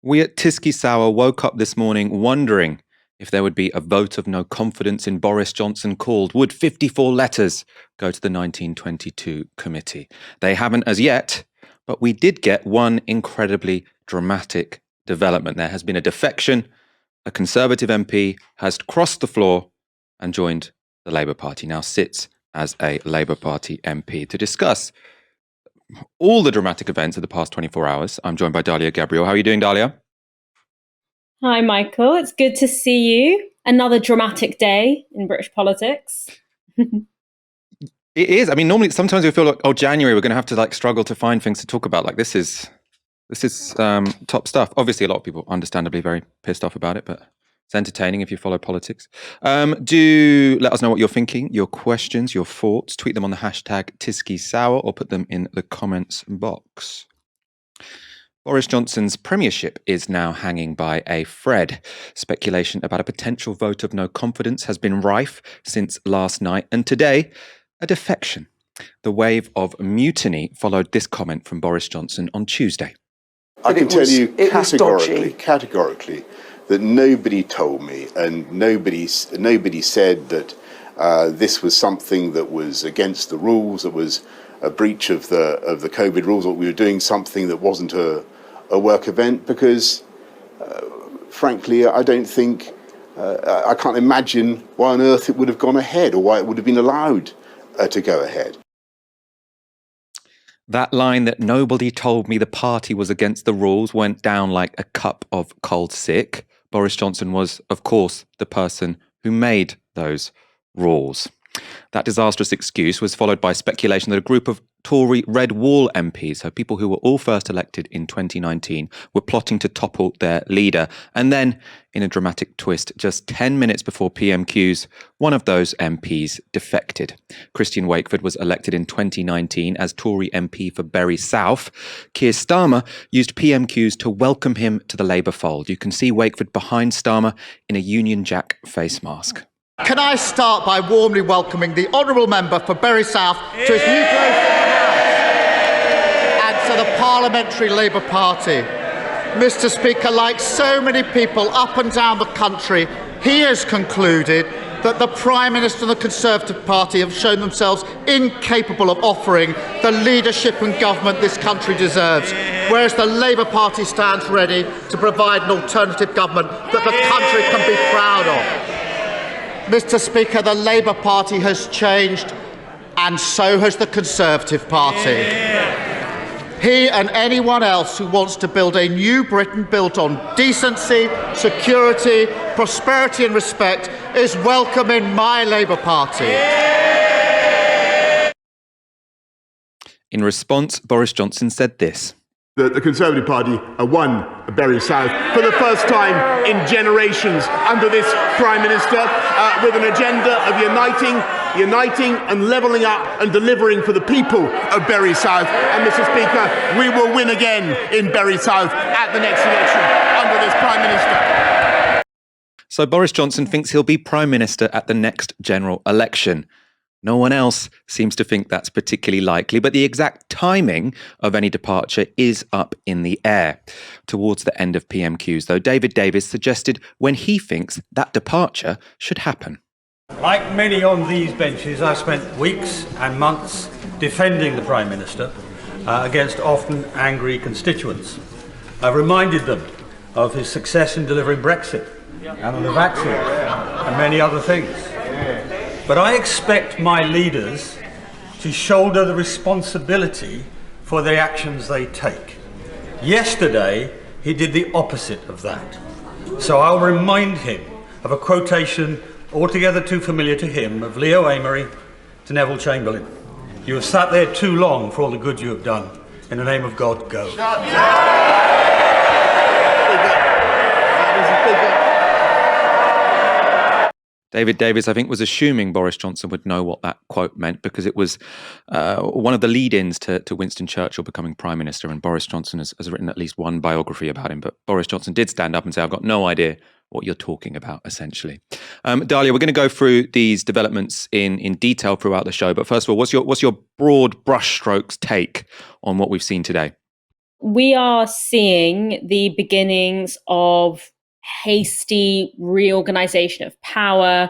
We at Tisky Sour woke up this morning wondering if there would be a vote of no confidence in Boris Johnson called. Would 54 letters go to the 1922 committee? They haven't as yet, but we did get one incredibly dramatic development. There has been a defection. A Conservative MP has crossed the floor and joined the Labour Party, now sits as a Labour Party MP. To discuss all the dramatic events of the past 24 hours, I'm joined by Dalia Gebrial. How are you doing, Dalia? Hi, Michael. It's good to see you. Another dramatic day in British politics. It is. I mean, normally, sometimes we feel like, oh, January, we're going to have to struggle to find things to talk about. This is top stuff. Obviously, a lot of people, understandably, very pissed off about it, but it's entertaining if you follow politics. Do let us know what you're thinking, your questions, your thoughts. Tweet them on the hashtag TiskySour or put them in the comments box. Boris Johnson's premiership is now hanging by a thread. Speculation about a potential vote of no confidence has been rife since last night, and today, a defection. The wave of mutiny followed this comment from Boris Johnson on Tuesday. I can tell you categorically that nobody told me, and nobody said that this was something that was against the rules, that was a breach of the COVID rules, or we were doing something that wasn't a work event, because frankly, I don't think, I can't imagine why on earth it would have gone ahead, or why it would have been allowed to go ahead. That line that nobody told me the party was against the rules went down like a cup of cold sick. Boris Johnson was, of course, the person who made those rules. That disastrous excuse was followed by speculation that a group of Tory Red Wall MPs, so people who were all first elected in 2019, were plotting to topple their leader. And then, in a dramatic twist, just 10 minutes before PMQs, one of those MPs defected. Christian Wakeford was elected in 2019 as Tory MP for Bury South. Keir Starmer used PMQs to welcome him to the Labour fold. You can see Wakeford behind Starmer in a Union Jack face mask. Can I start by warmly welcoming the Honourable Member for Bury South to his new place in the House and to the Parliamentary Labour Party. Mr. Speaker, like so many people up and down the country, he has concluded that the Prime Minister and the Conservative Party have shown themselves incapable of offering the leadership and government this country deserves, whereas the Labour Party stands ready to provide an alternative government that the country can be proud of. Mr. Speaker, the Labour Party has changed, and so has the Conservative Party. He and anyone else who wants to build a new Britain built on decency, security, prosperity and respect is welcome in my Labour Party. In response, Boris Johnson said this. The Conservative Party won Bury South for the first time in generations under this Prime Minister, with an agenda of uniting and levelling up and delivering for the people of Bury South. And Mr. Speaker, we will win again in Bury South at the next election under this Prime Minister. So Boris Johnson thinks he'll be Prime Minister at the next general election. No one else seems to think that's particularly likely, but the exact timing of any departure is up in the air. Towards the end of PMQs, though, David Davis suggested when he thinks that departure should happen. Like many on these benches, I've spent weeks and months defending the Prime Minister against often angry constituents. I've reminded them of his success in delivering Brexit and on the vaccine and many other things. But I expect my leaders to shoulder the responsibility for the actions they take. Yesterday, he did the opposite of that. So I'll remind him of a quotation altogether too familiar to him of Leo Amery to Neville Chamberlain. You have sat there too long for all the good you have done. In the name of God, go. David Davis, I think, was assuming Boris Johnson would know what that quote meant because it was one of the lead-ins to Winston Churchill becoming Prime Minister, and Boris Johnson has written at least one biography about him. But Boris Johnson did stand up and say, I've got no idea what you're talking about, essentially. Dalia, we're going to go through these developments in detail throughout the show. But first of all, what's your broad brushstrokes take on what we've seen today? We are seeing the beginnings of hasty reorganization of power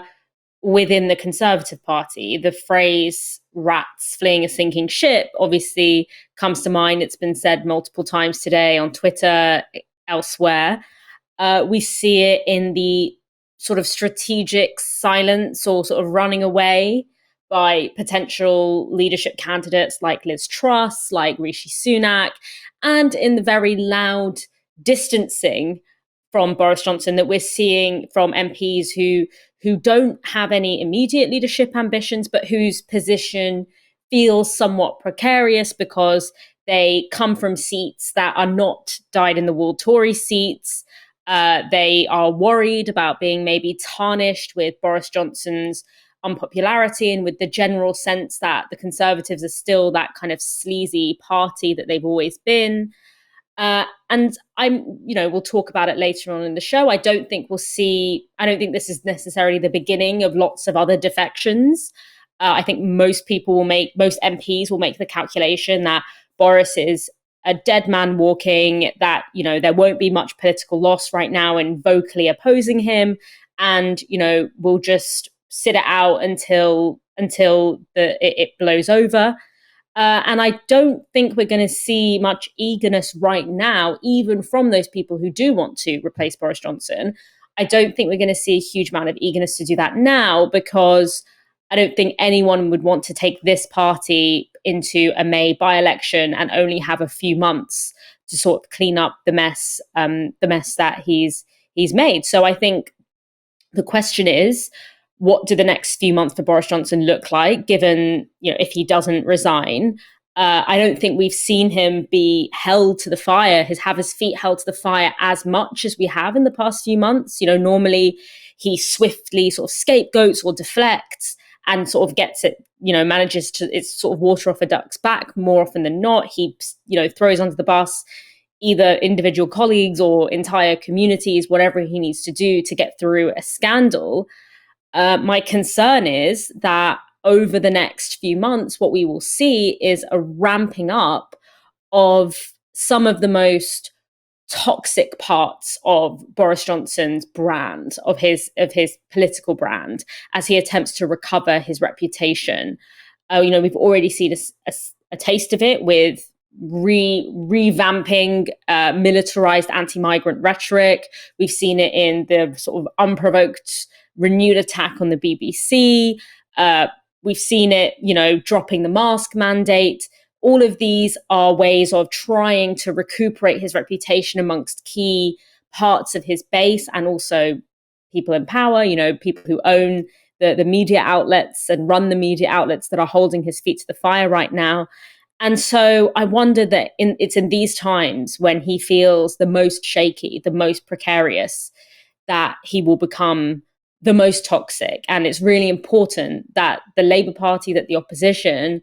within the Conservative Party. The phrase rats fleeing a sinking ship obviously comes to mind. It's been said multiple times today on Twitter, elsewhere. We see it in the sort of strategic silence or sort of running away by potential leadership candidates like Liz Truss, like Rishi Sunak, and in the very loud distancing from Boris Johnson that we're seeing from MPs who don't have any immediate leadership ambitions, but whose position feels somewhat precarious because they come from seats that are not dyed-in-the-wool Tory seats. They are worried about being maybe tarnished with Boris Johnson's unpopularity and with the general sense that the Conservatives are still that kind of sleazy party that they've always been. And we'll talk about it later on in the show. I don't think this is necessarily the beginning of lots of other defections. I think most MPs will make the calculation that Boris is a dead man walking, that, there won't be much political loss right now in vocally opposing him. And, we'll just sit it out until it blows over. And I don't think we're going to see much eagerness right now, even from those people who do want to replace Boris Johnson. I don't think we're going to see a huge amount of eagerness to do that now, because I don't think anyone would want to take this party into a May by-election and only have a few months to sort of clean up the mess that he's made. So I think the question is, what do the next few months for Boris Johnson look like, given, if he doesn't resign? I don't think we've seen him be held to the fire, have his feet held to the fire as much as we have in the past few months. Normally he swiftly sort of scapegoats or deflects and sort of gets it, manages to, it's sort of water off a duck's back more often than not. He, throws under the bus either individual colleagues or entire communities, whatever he needs to do to get through a scandal. My concern is that over the next few months, what we will see is a ramping up of some of the most toxic parts of Boris Johnson's brand, of his political brand, as he attempts to recover his reputation. We've already seen a taste of it with revamping militarized anti-migrant rhetoric. We've seen it in the sort of unprovoked renewed attack on the BBC. We've seen it, dropping the mask mandate. All of these are ways of trying to recuperate his reputation amongst key parts of his base and also people in power, people who own the media outlets and run the media outlets that are holding his feet to the fire right now. And so I wonder that it's in these times when he feels the most shaky, the most precarious, that he will become the most toxic. And it's really important that the Labour Party, that the opposition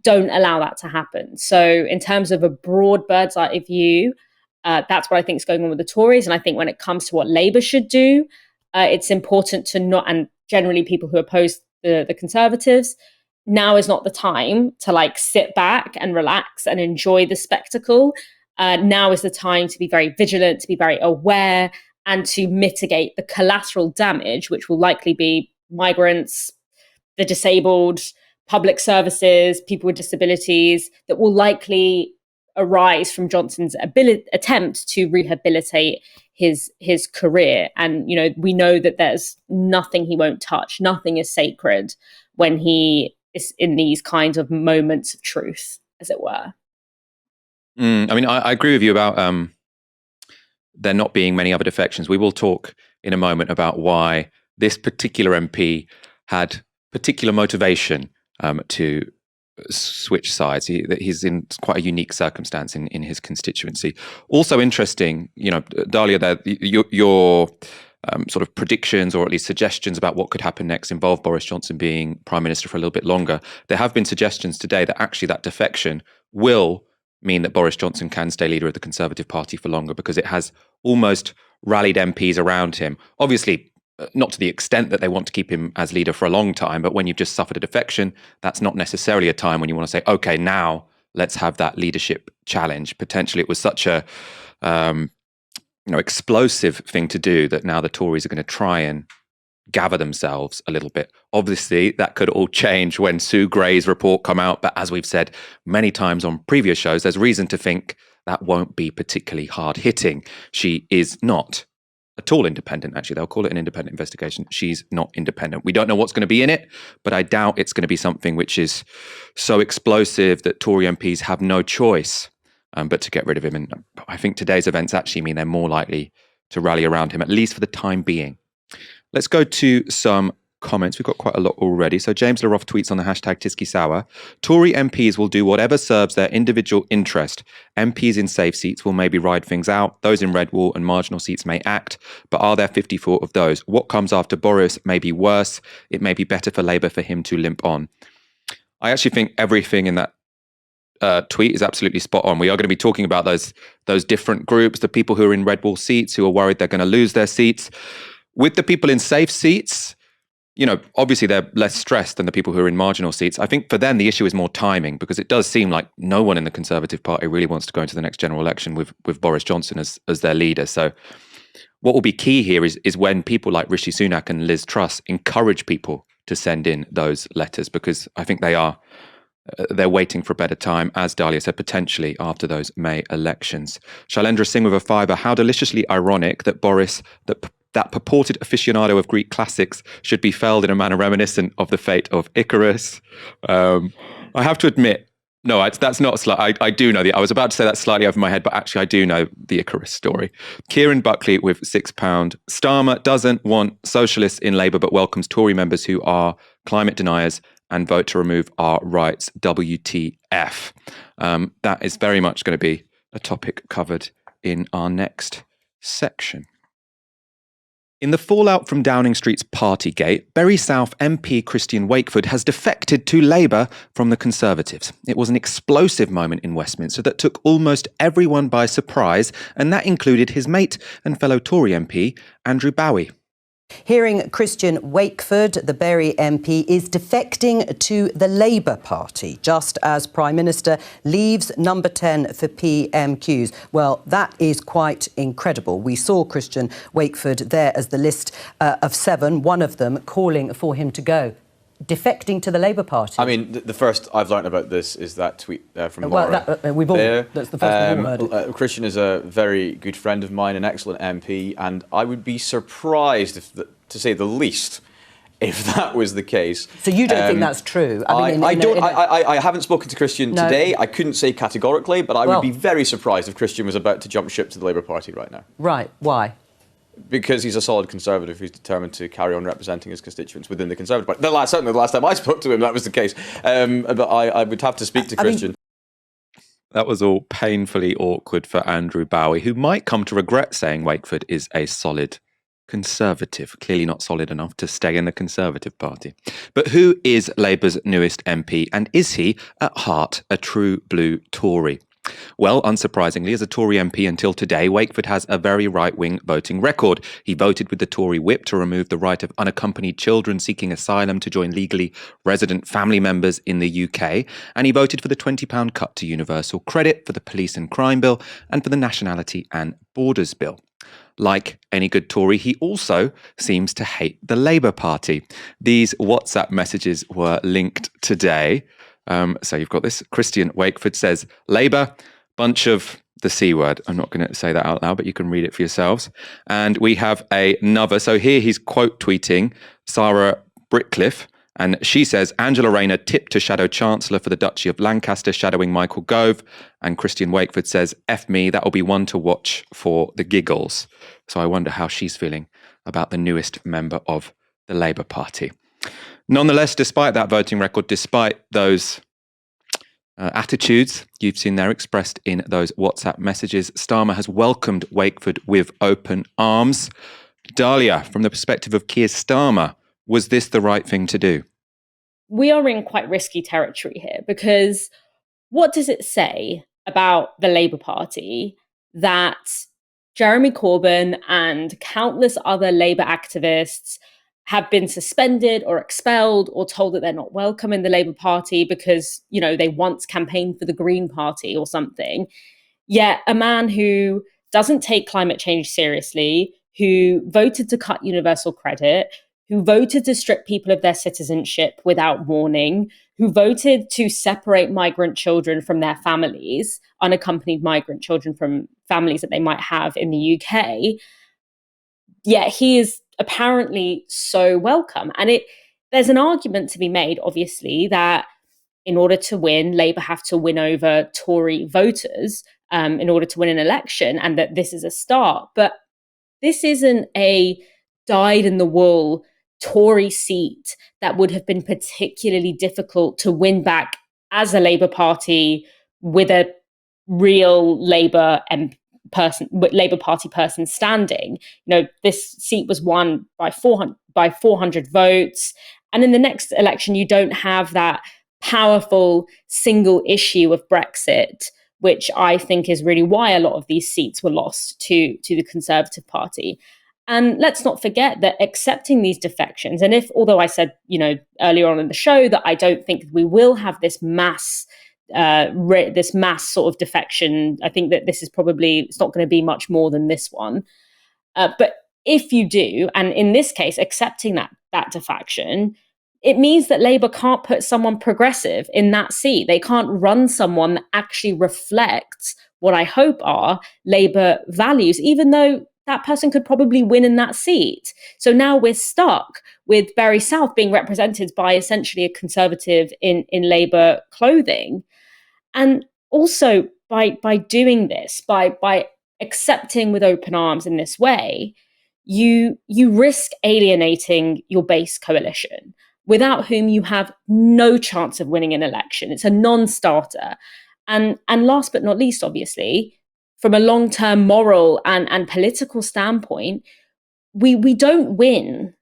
don't allow that to happen. So in terms of a broad bird's eye view, that's what I think is going on with the Tories. And I think when it comes to what Labour should do, it's important to not, and generally people who oppose the Conservatives, now is not the time to sit back and relax and enjoy the spectacle. Now is the time to be very vigilant, to be very aware, and to mitigate the collateral damage, which will likely be migrants, the disabled, public services, people with disabilities, that will likely arise from Johnson's attempt to rehabilitate his career. And, we know that there's nothing he won't touch. Nothing is sacred when he is in these kinds of moments of truth, as it were. I agree with you about there not being many other defections. We will talk in a moment about why this particular MP had particular motivation to switch sides. He's in quite a unique circumstance in his constituency. Also interesting, Dalia, your sort of predictions, or at least suggestions about what could happen next, involve Boris Johnson being Prime Minister for a little bit longer. There have been suggestions today that actually that defection will mean that Boris Johnson can stay leader of the Conservative Party for longer, because it has almost rallied MPs around him. Obviously, not to the extent that they want to keep him as leader for a long time, but when you've just suffered a defection, that's not necessarily a time when you want to say, okay, now let's have that leadership challenge. Potentially it was such a explosive thing to do that now the Tories are going to try and gather themselves a little bit. Obviously, that could all change when Sue Gray's report come out. But as we've said many times on previous shows, there's reason to think that won't be particularly hard hitting. She is not at all independent. Actually, they'll call it an independent investigation. She's not independent. We don't know what's going to be in it, but I doubt it's going to be something which is so explosive that Tory MPs have no choice but to get rid of him. And I think today's events actually mean they're more likely to rally around him, at least for the time being. Let's go to some comments. We've got quite a lot already. So James Laroff tweets on the hashtag Tisky Sour. Tory MPs will do whatever serves their individual interest. MPs in safe seats will maybe ride things out. Those in red wall and marginal seats may act. But are there 54 of those? What comes after Boris may be worse. It may be better for Labour for him to limp on. I actually think everything in that tweet is absolutely spot on. We are going to be talking about those different groups, the people who are in red wall seats, who are worried they're going to lose their seats. With the people in safe seats, obviously they're less stressed than the people who are in marginal seats. I think for them, the issue is more timing, because it does seem like no one in the Conservative Party really wants to go into the next general election with Boris Johnson as their leader. So what will be key here is when people like Rishi Sunak and Liz Truss encourage people to send in those letters, because I think they're waiting for a better time, as Dalia said, potentially after those May elections. Shailendra Singh with a fiver. How deliciously ironic that Boris, that purported aficionado of Greek classics, should be felled in a manner reminiscent of the fate of Icarus. I have to admit, no, that's not I do know I was about to say that slightly over my head, but actually I do know the Icarus story. Kieran Buckley with £6. Starmer doesn't want socialists in Labour, but welcomes Tory members who are climate deniers and vote to remove our rights. WTF. That is very much going to be a topic covered in our next section. In the fallout from Downing Street's Partygate, Bury South MP Christian Wakeford has defected to Labour from the Conservatives. It was an explosive moment in Westminster that took almost everyone by surprise, and that included his mate and fellow Tory MP, Andrew Bowie. Hearing Christian Wakeford, the Bury MP, is defecting to the Labour Party, just as Prime Minister leaves number 10 for PMQs. Well, that is quite incredible. We saw Christian Wakeford there as the list of 7, one of them calling for him to go. Defecting to the Labour Party. I mean, the first I've learned about this is that tweet from Novara. That's the first we've all heard. Christian is a very good friend of mine, an excellent MP, and I would be surprised, to say the least, if that was the case. So you don't think that's true? I haven't spoken to Christian today. I couldn't say categorically, but I would be very surprised if Christian was about to jump ship to the Labour Party right now. Right. Why? Because he's a solid Conservative who's determined to carry on representing his constituents within the Conservative Party. Certainly the last time I spoke to him, that was the case. But I would have to speak to Christian. That was all painfully awkward for Andrew Bowie, who might come to regret saying Wakeford is a solid Conservative. Clearly not solid enough to stay in the Conservative Party. But who is Labour's newest MP, and is he, at heart, a true blue Tory? Well, unsurprisingly, as a Tory MP until today, Wakeford has a very right-wing voting record. He voted with the Tory whip to remove the right of unaccompanied children seeking asylum to join legally resident family members in the UK, and he voted for the £20 cut to universal credit, for the police and crime bill, and for the nationality and borders bill. Like any good Tory, he also seems to hate the Labour Party. These WhatsApp messages were linked today. So you've got this. Christian Wakeford says, Labour, bunch of the C word. I'm not going to say that out loud, but you can read it for yourselves. And we have another. So here he's quote tweeting Sarah Brickcliffe. And she says, Angela Rayner tipped to Shadow Chancellor for the Duchy of Lancaster, shadowing Michael Gove. And Christian Wakeford says, F me, that will be one to watch for the giggles. So I wonder how she's feeling about the newest member of the Labour Party. Nonetheless, despite that voting record, despite those attitudes you've seen there expressed in those WhatsApp messages, Starmer has welcomed Wakeford with open arms. Dalia, from the perspective of Keir Starmer, was this the right thing to do? We are in quite risky territory here, because what does it say about the Labour Party that Jeremy Corbyn and countless other Labour activists have been suspended or expelled or told that they're not welcome in the Labour Party because, they once campaigned for the Green Party or something. Yet a man who doesn't take climate change seriously, who voted to cut universal credit, who voted to strip people of their citizenship without warning, who voted to separate migrant children from their families, unaccompanied migrant children from families that they might have in the UK, yet he is apparently so welcome. And there's an argument to be made, obviously, that in order to win, Labour have to win over Tory voters in order to win an election, and that this is a start. But this isn't a dyed-in-the-wool Tory seat that would have been particularly difficult to win back as a Labour Party with a real Labour Party person standing. This seat was won by 400 votes, and in the next election, you don't have that powerful single issue of Brexit, which I think is really why a lot of these seats were lost to the Conservative Party. And let's not forget that accepting these defections, and although I said, earlier on in the show that I don't think we will have this mass sort of defection, I think that it's not going to be much more than this one. But if you do, and in this case, accepting that defection, it means that Labour can't put someone progressive in that seat. They can't run someone that actually reflects what I hope are Labour values, even though that person could probably win in that seat. So now we're stuck with Bury South being represented by essentially a Conservative in Labour clothing. And also by doing this, by accepting with open arms in this way, you risk alienating your base coalition, without whom you have no chance of winning an election. It's a non-starter. And last but not least, obviously, from a long-term moral and political standpoint, we don't win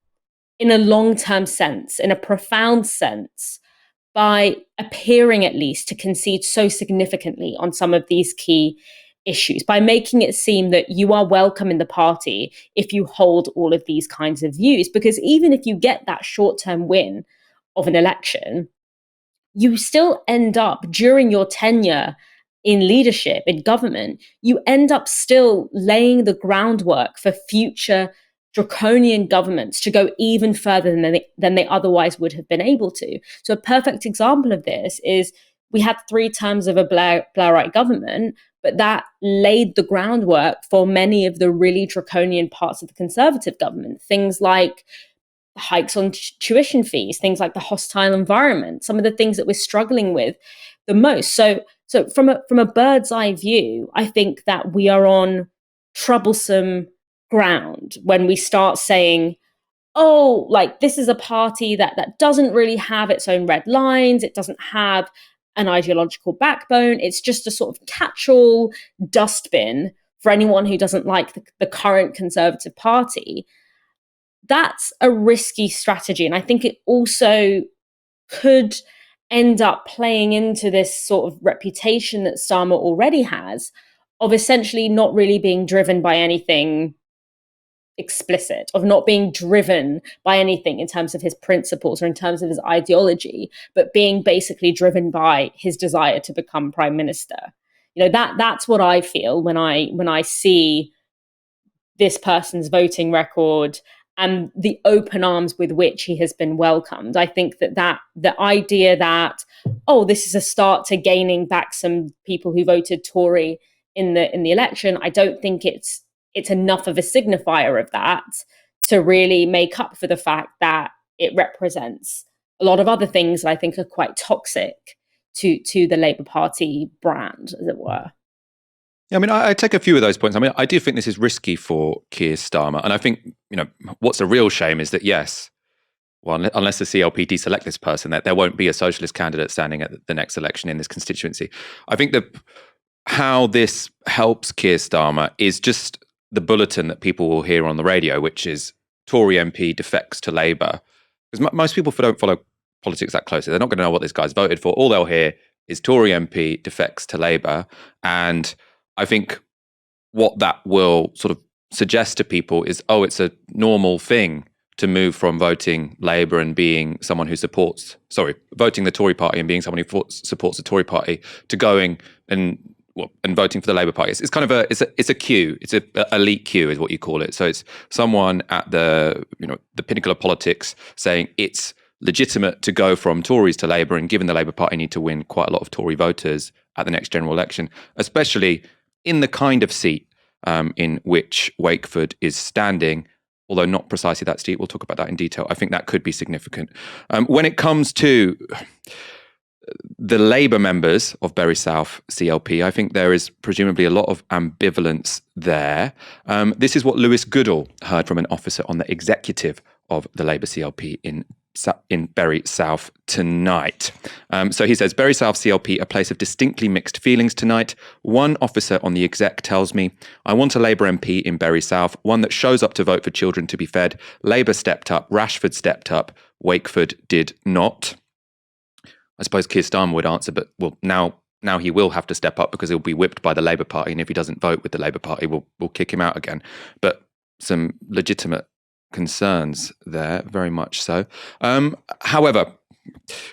in a long-term sense, in a profound sense, by appearing at least to concede so significantly on some of these key issues, by making it seem that you are welcome in the party if you hold all of these kinds of views. Because even if you get that short-term win of an election, you still end up, during your tenure in leadership, in government, you end up still laying the groundwork for future draconian governments to go even further than they otherwise would have been able to. So a perfect example of this is we had 3 terms of a Blairite government, but that laid the groundwork for many of the really draconian parts of the Conservative government. Things like hikes on tuition fees, things like the hostile environment, some of the things that we're struggling with the most. So from a bird's eye view, I think that we are on troublesome ground when we start saying, oh, like this is a party that doesn't really have its own red lines. It doesn't have an ideological backbone. It's just a sort of catch-all dustbin for anyone who doesn't like the current Conservative Party. That's a risky strategy. And I think it also could end up playing into this sort of reputation that Starmer already has of essentially not really being driven by anything explicit, of not being driven by anything in terms of his principles or in terms of his ideology, but being basically driven by his desire to become prime minister. That's what I feel when I see this person's voting record and the open arms with which he has been welcomed. I think that the idea that, oh, this is a start to gaining back some people who voted Tory in the election, I don't think it's enough of a signifier of that to really make up for the fact that it represents a lot of other things that I think are quite toxic to the Labour Party brand, as it were. Yeah, I mean, I take a few of those points. I mean, I do think this is risky for Keir Starmer. And I think, what's a real shame is that, yes, well, unless the CLP deselect this person, that there won't be a socialist candidate standing at the next election in this constituency. I think that how this helps Keir Starmer is just the bulletin that people will hear on the radio, which is Tory MP defects to Labour. Because most people don't follow politics that closely. They're not going to know what this guy's voted for. All they'll hear is Tory MP defects to Labour. And I think what that will sort of suggest to people is, oh, it's a normal thing to move from voting Labour and being someone who voting the Tory party and being someone who supports the Tory party, to going and voting for the Labour Party. It's kind of it's a queue. It's a elite queue is what you call it. So it's someone at the pinnacle of politics saying it's legitimate to go from Tories to Labour, and given the Labour Party need to win quite a lot of Tory voters at the next general election, especially in the kind of seat in which Wakeford is standing, although not precisely that seat. We'll talk about that in detail. I think that could be significant. When it comes to the Labour members of Bury South CLP, I think there is presumably a lot of ambivalence there. This is what Lewis Goodall heard from an officer on the executive of the Labour CLP in Bury South tonight. So he says, Bury South CLP, a place of distinctly mixed feelings tonight. One officer on the exec tells me, I want a Labour MP in Bury South, one that shows up to vote for children to be fed. Labour stepped up, Rashford stepped up, Wakeford did not. I suppose Keir Starmer would answer, but now he will have to step up because he'll be whipped by the Labour Party, and if he doesn't vote with the Labour Party, we'll kick him out again. But some legitimate concerns there, very much so. However,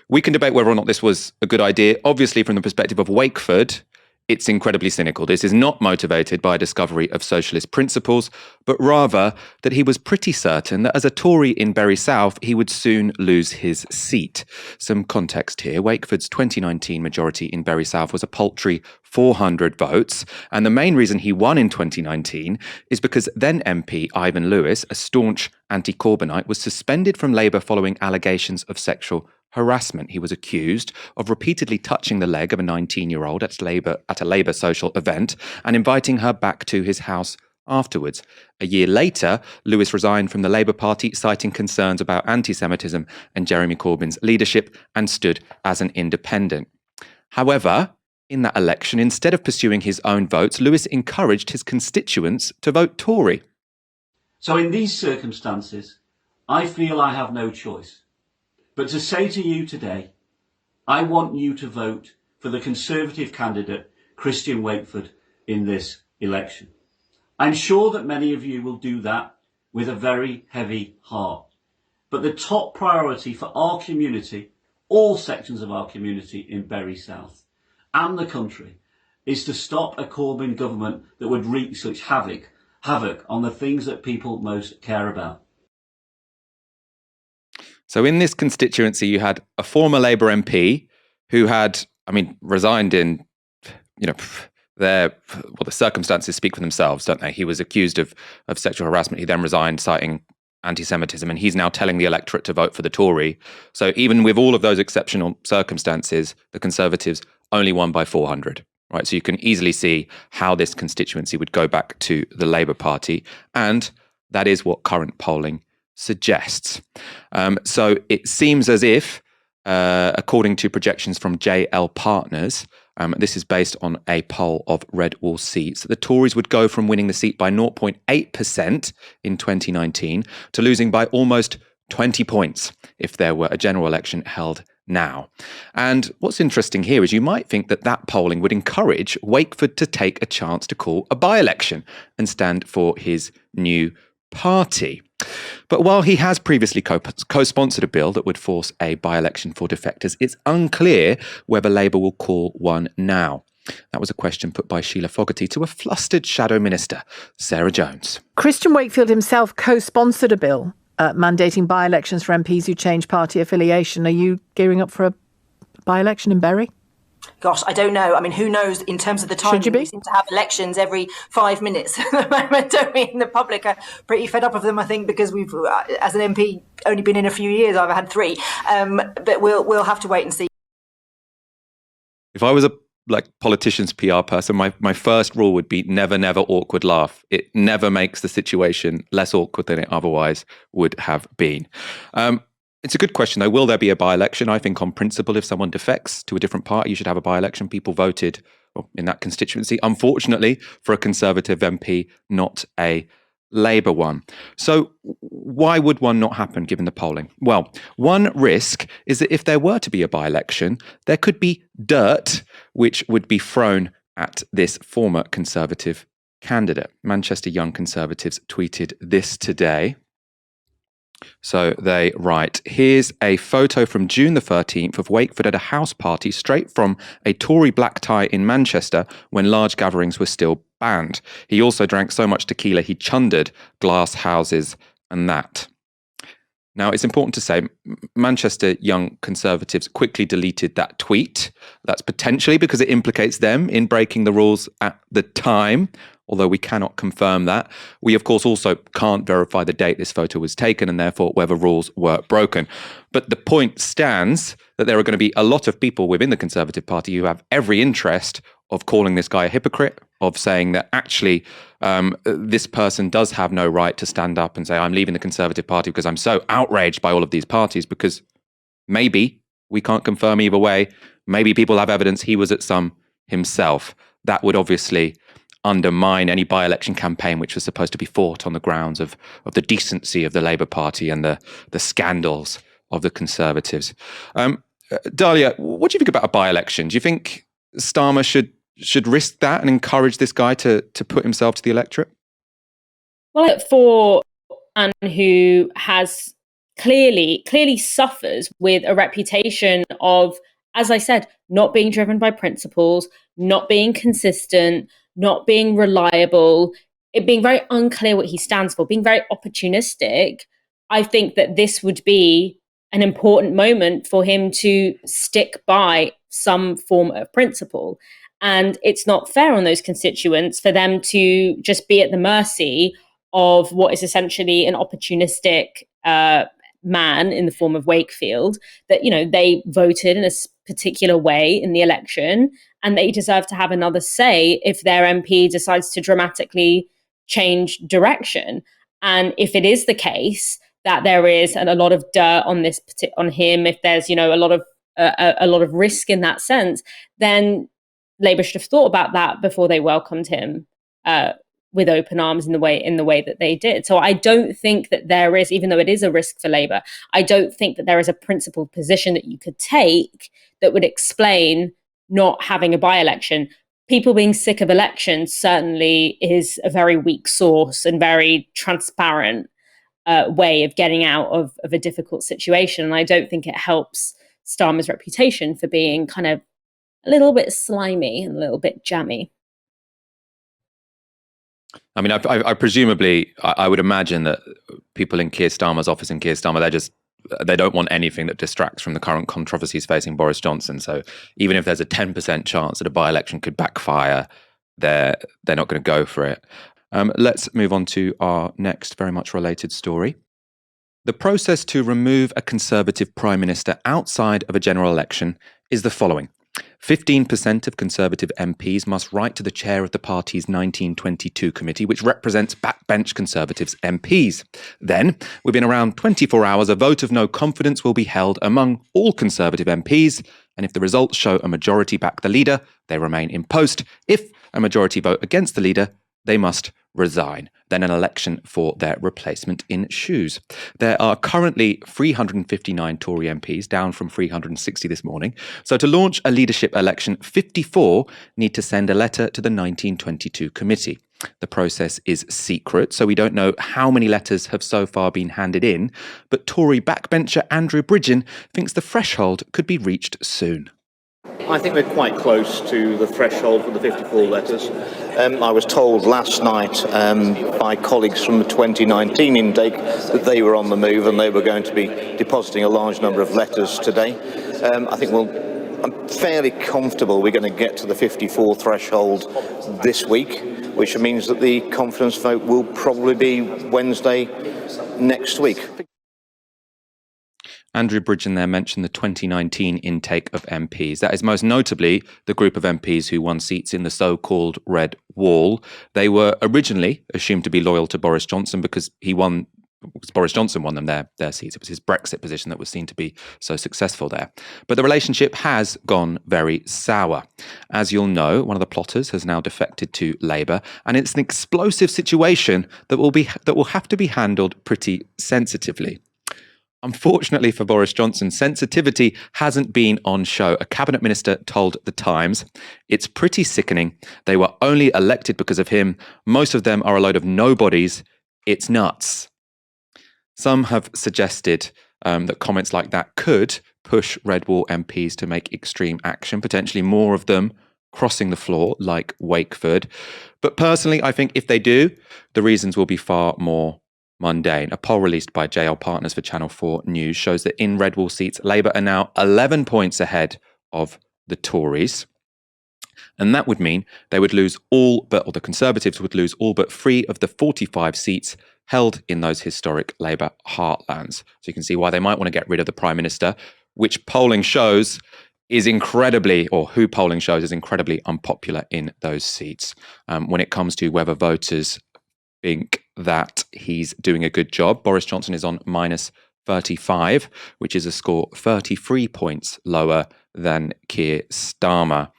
we can debate whether or not this was a good idea. Obviously, from the perspective of Wakeford, it's incredibly cynical. This is not motivated by a discovery of socialist principles, but rather that he was pretty certain that as a Tory in Bury South, he would soon lose his seat. Some context here. Wakeford's 2019 majority in Bury South was a paltry 400 votes, and the main reason he won in 2019 is because then MP Ivan Lewis, a staunch anti-Corbynite, was suspended from Labour following allegations of sexual harassment. He was accused of repeatedly touching the leg of a 19-year-old at a Labour social event and inviting her back to his house afterwards. A year later, Lewis resigned from the Labour Party, citing concerns about anti-Semitism and Jeremy Corbyn's leadership, and stood as an independent. However, in that election, instead of pursuing his own votes, Lewis encouraged his constituents to vote Tory. So in these circumstances, I feel I have no choice but to say to you today, I want you to vote for the Conservative candidate, Christian Wakeford, in this election. I'm sure that many of you will do that with a very heavy heart. But the top priority for our community, all sections of our community in Bury South and the country, is to stop a Corbyn government that would wreak such havoc on the things that people most care about. So in this constituency, you had a former Labour MP who had, resigned in, the circumstances speak for themselves, don't they? He was accused of sexual harassment. He then resigned, citing anti-Semitism, and he's now telling the electorate to vote for the Tory. So even with all of those exceptional circumstances, the Conservatives only won by 400. Right, so you can easily see how this constituency would go back to the Labour Party, and that is what current polling suggests. So it seems as if, according to projections from JL Partners, this is based on a poll of Red Wall seats, the Tories would go from winning the seat by 0.8% in 2019 to losing by almost 20 points if there were a general election held now. And what's interesting here is you might think that polling would encourage Wakeford to take a chance to call a by-election and stand for his new party. But while he has previously co-sponsored a bill that would force a by-election for defectors, it's unclear whether Labour will call one now. That was a question put by Sheila Fogarty to a flustered Shadow Minister, Sarah Jones. Christian Wakefield himself co-sponsored a bill mandating by-elections for MPs who change party affiliation. Are you gearing up for a by-election in Bury? Gosh, I don't know. Who knows in terms of the time? We seem to have elections every 5 minutes at the moment, don't we? And the public are pretty fed up of them, I think, because we've, as an MP, only been in a few years. I've had 3. But we'll have to wait and see. If I was a politician's PR person, my first rule would be never awkward laugh. It never makes the situation less awkward than it otherwise would have been. It's a good question, though. Will there be a by-election? I think on principle, if someone defects to a different party, you should have a by-election. People voted in that constituency, unfortunately, for a Conservative MP, not a Labour one. So why would one not happen given the polling? Well, one risk is that if there were to be a by-election, there could be dirt which would be thrown at this former Conservative candidate. Manchester Young Conservatives tweeted this today. So they write, here's a photo from June the 13th of Wakeford at a house party straight from a Tory black tie in Manchester when large gatherings were still banned. He also drank so much tequila he chundered glass houses and that. Now, it's important to say Manchester Young Conservatives quickly deleted that tweet. That's potentially because it implicates them in breaking the rules at the time, although we cannot confirm that. We, of course, also can't verify the date this photo was taken and therefore whether rules were broken. But the point stands that there are going to be a lot of people within the Conservative Party who have every interest of calling this guy a hypocrite, of saying that actually this person does have no right to stand up and say, I'm leaving the Conservative Party because I'm so outraged by all of these parties, because maybe, we can't confirm either way, maybe people have evidence he was at some himself. That would obviously undermine any by-election campaign which was supposed to be fought on the grounds of the decency of the Labour Party and the scandals of the Conservatives. Dalia, what do you think about a by-election? Do you think Starmer should risk that and encourage this guy to put himself to the electorate? Well, for a man who has clearly suffers with a reputation of, as I said, not being driven by principles, not being consistent, not being reliable, it being very unclear what he stands for, being very opportunistic, I think that this would be an important moment for him to stick by some form of principle. And it's not fair on those constituents for them to just be at the mercy of what is essentially an opportunistic man in the form of Wakefield, that, you know, they voted in a particular way in the election and they deserve to have another say if their MP decides to dramatically change direction. And if it is the case that there is a lot of dirt on on him, if there's, you know, a lot of risk in that sense, then Labour should have thought about that before they welcomed him with open arms in the way that they did. So I don't think that there is, even though it is a risk for Labour, I don't think that there is a principled position that you could take that would explain not having a by-election. People being sick of elections certainly is a very weak source and very transparent way of getting out of a difficult situation. And I don't think it helps Starmer's reputation for being kind of a little bit slimy and a little bit jammy. I mean, I presumably, I would imagine that people in Keir Starmer's office in Keir Starmer, they don't want anything that distracts from the current controversies facing Boris Johnson. So even if there's a 10% chance that a by-election could backfire, they're not going to go for it. Let's move on to our next very much related story. The process to remove a Conservative Prime Minister outside of a general election is the following. 15% of Conservative MPs must write to the chair of the party's 1922 committee, which represents backbench Conservatives MPs. Then, within around 24 hours, a vote of no confidence will be held among all Conservative MPs, and if the results show a majority back the leader, they remain in post. If a majority vote against the leader, they must resign. Then an election for their replacement ensues. There are currently 359 Tory MPs, down from 360 this morning. So to launch a leadership election, 54 need to send a letter to the 1922 committee. The process is secret, so we don't know how many letters have so far been handed in, but Tory backbencher Andrew Bridgen thinks the threshold could be reached soon. I think we're quite close to the threshold for the 54 letters. I was told last night by colleagues from the 2019 intake that they were on the move and they were going to be depositing a large number of letters today. I think I'm fairly comfortable we're going to get to the 54 threshold this week, which means that the confidence vote will probably be Wednesday next week. Andrew Bridgen there mentioned the 2019 intake of MPs. That is most notably the group of MPs who won seats in the so-called Red Wall. They were originally assumed to be loyal to Boris Johnson because Boris Johnson won them their seats. It was his Brexit position that was seen to be so successful there. But the relationship has gone very sour. As you'll know, one of the plotters has now defected to Labour, and it's an explosive situation that will have to be handled pretty sensitively. Unfortunately for Boris Johnson, sensitivity hasn't been on show. A cabinet minister told The Times, "It's pretty sickening. They were only elected because of him. Most of them are a load of nobodies. It's nuts." Some have suggested that comments like that could push Red Wall MPs to make extreme action, potentially more of them crossing the floor like Wakeford. But personally, I think if they do, the reasons will be far more mundane. A poll released by JL Partners for Channel 4 News shows that in Red Wall seats, Labour are now 11 points ahead of the Tories. And that would mean they would lose or the Conservatives would lose all but 3 of the 45 seats held in those historic Labour heartlands. So you can see why they might want to get rid of the Prime Minister, which polling shows is incredibly unpopular in those seats. When it comes to whether voters think that he's doing a good job, Boris Johnson is on minus 35, which is a score 33 points lower than Keir Starmer.